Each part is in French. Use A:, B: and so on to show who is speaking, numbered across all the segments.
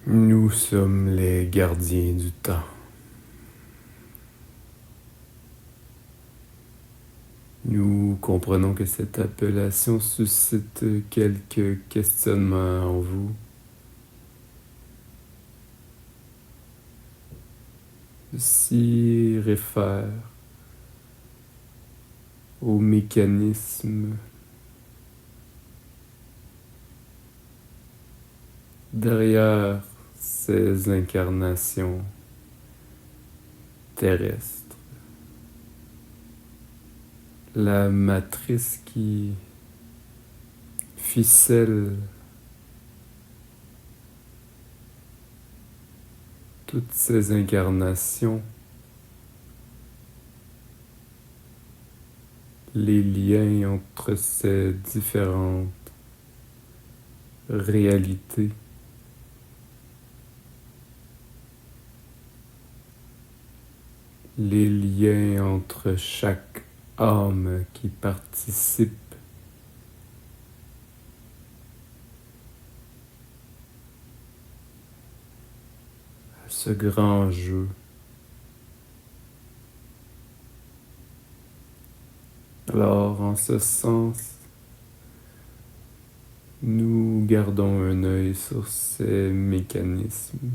A: Nous sommes les gardiens du temps. Nous comprenons que cette appellation suscite quelques questionnements en vous. Ceci réfère au mécanisme derrière ces incarnations terrestres. La matrice qui ficelle toutes ces incarnations, les liens entre ces différentes réalités, les liens entre chaque âme qui participe à ce grand jeu. Alors, en ce sens, nous gardons un œil sur ces mécanismes.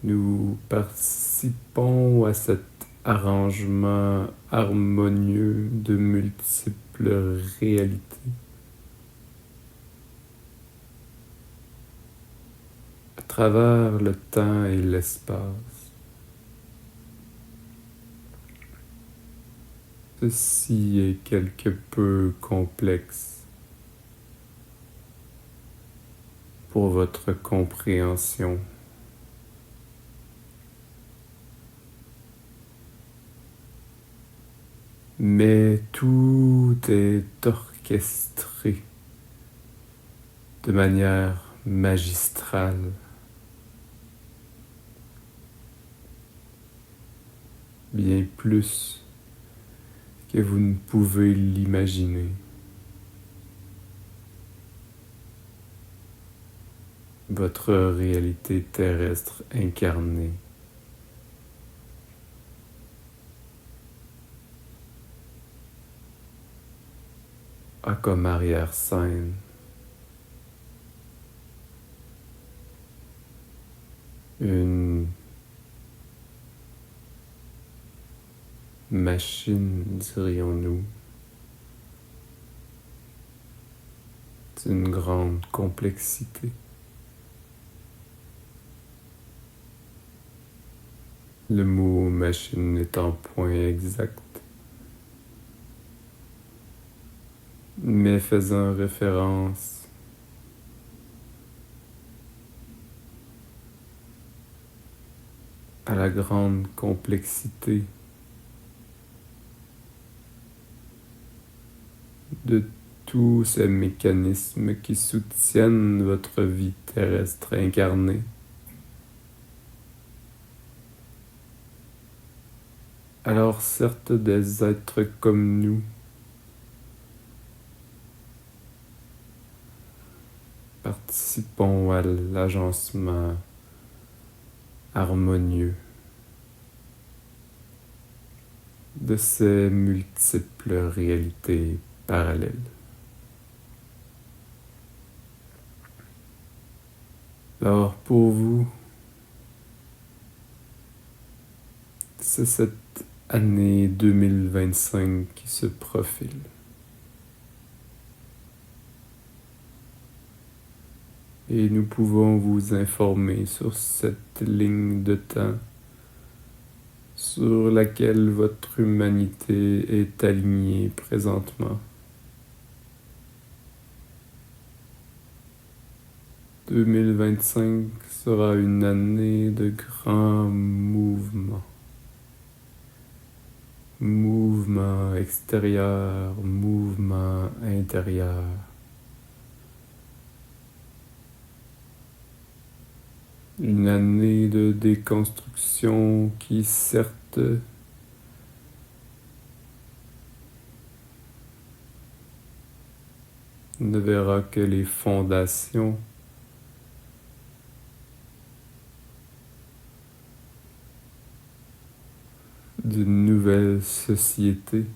A: Nous participons à cet arrangement harmonieux de multiples réalités. À travers le temps et l'espace. Ceci est quelque peu complexe pour votre compréhension. Mais tout est orchestré de manière magistrale. Bien plus que vous ne pouvez l'imaginer. Votre réalité terrestre incarnée. A comme arrière-scène une machine, dirions-nous, d'une grande complexité. Le mot machine n'est en point exact, mais faisant référence à la grande complexité de tous ces mécanismes qui soutiennent votre vie terrestre incarnée. Alors certes, des êtres comme nous participons à l'agencement harmonieux de ces multiples réalités parallèles. Alors pour vous, c'est cette année 2025 qui se profile. Et nous pouvons vous informer sur cette ligne de temps sur laquelle votre humanité est alignée présentement. 2025 sera une année de grands mouvements. Mouvement extérieur, mouvement intérieur. Une année de déconstruction qui certes ne verra que les fondations d'une nouvelle société.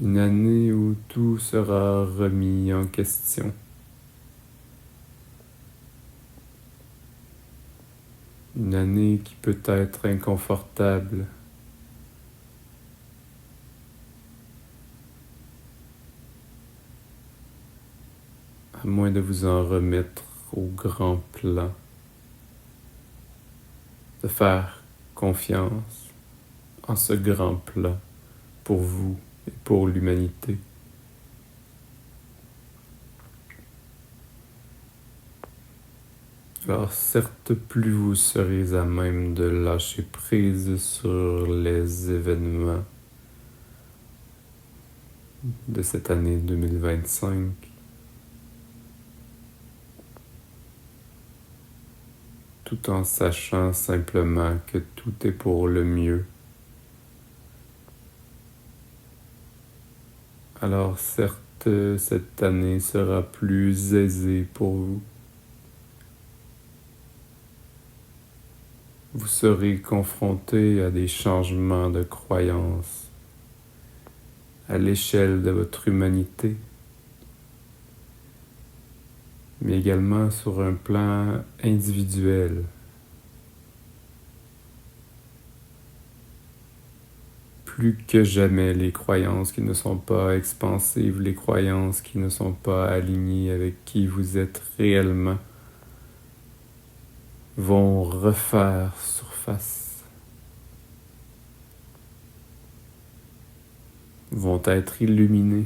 A: Une année où tout sera remis en question. Une année qui peut être inconfortable. À moins de vous en remettre au grand plan. De faire confiance en ce grand plan pour vous et pour l'humanité. Alors certes, plus vous serez à même de lâcher prise sur les événements de cette année 2025, tout en sachant simplement que tout est pour le mieux. Alors certes, cette année sera plus aisée pour vous. Vous serez confronté à des changements de croyances à l'échelle de votre humanité, mais également sur un plan individuel. Plus que jamais, les croyances qui ne sont pas expansives, les croyances qui ne sont pas alignées avec qui vous êtes réellement, vont refaire surface, vont être illuminées,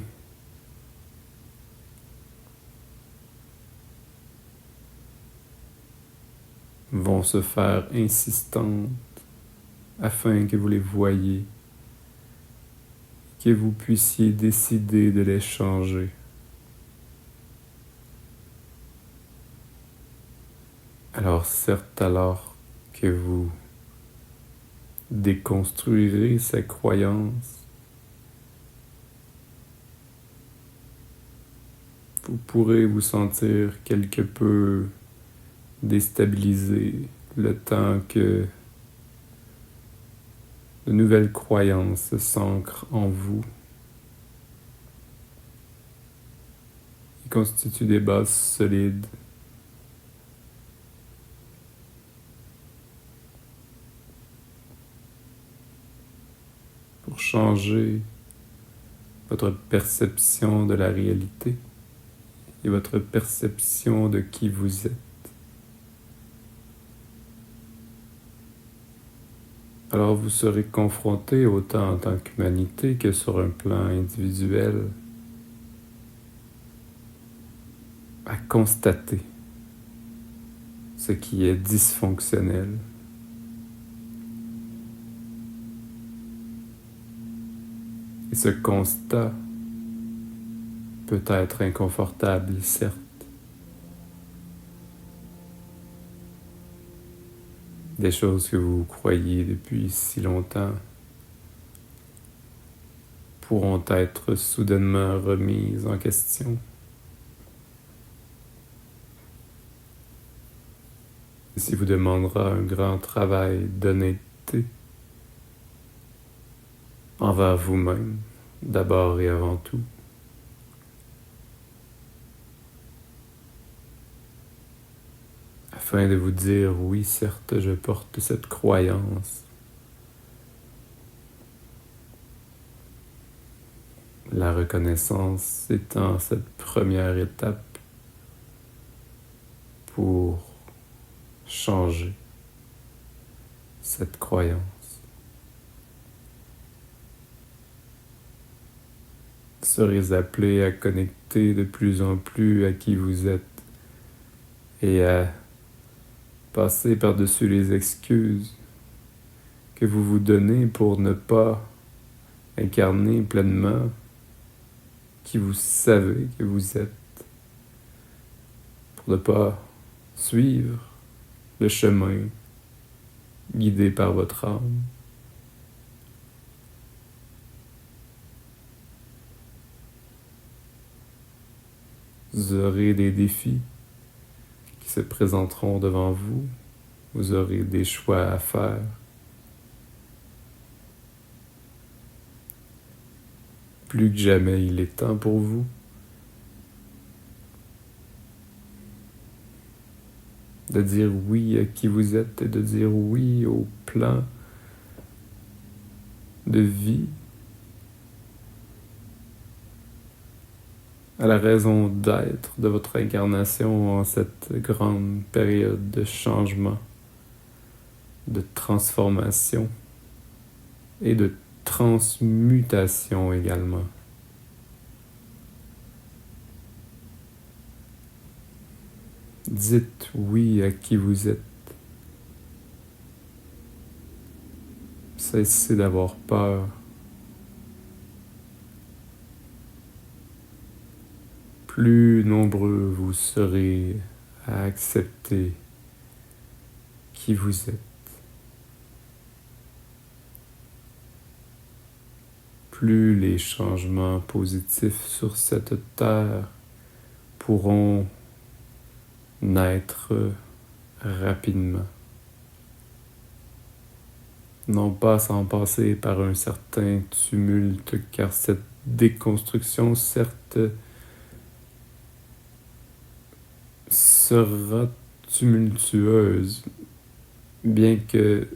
A: vont se faire insistantes afin que vous les voyiez, que vous puissiez décider de les changer. Alors certes, alors que vous déconstruirez ces croyances, vous pourrez vous sentir quelque peu déstabilisé le temps que de nouvelles croyances s'ancrent en vous et constituent des bases solides. Pour changer votre perception de la réalité et votre perception de qui vous êtes. Alors vous serez confronté autant en tant qu'humanité que sur un plan individuel à constater ce qui est dysfonctionnel. Et ce constat peut être inconfortable, certes. Des choses que vous croyez depuis si longtemps pourront être soudainement remises en question. Ceci vous demandera un grand travail d'honnêteté envers vous-même, d'abord et avant tout. Afin de vous dire, oui, certes, je porte cette croyance. La reconnaissance étant cette première étape pour changer cette croyance. Vous serez appelé à connecter de plus en plus à qui vous êtes et à passer par-dessus les excuses que vous vous donnez pour ne pas incarner pleinement qui vous savez que vous êtes, pour ne pas suivre le chemin guidé par votre âme. Vous aurez des défis qui se présenteront devant vous. Vous aurez des choix à faire. Plus que jamais, il est temps pour vous de dire oui à qui vous êtes et de dire oui au plan de vie, à la raison d'être de votre incarnation en cette grande période de changement, de transformation et de transmutation également. Dites oui à qui vous êtes. Cessez d'avoir peur. Plus nombreux vous serez à accepter qui vous êtes, plus les changements positifs sur cette terre pourront naître rapidement. Non pas sans passer par un certain tumulte, car cette déconstruction, certes, sera tumultueuse, bien que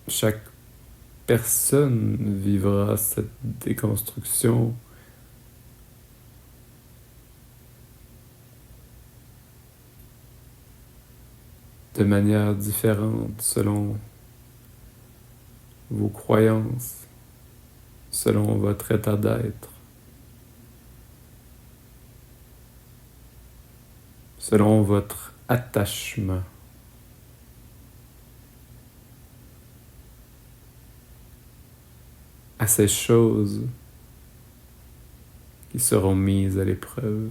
A: chaque personne vivra cette déconstruction de manière différente selon vos croyances, selon votre état d'être, selon votre attachement. À ces choses qui seront mises à l'épreuve.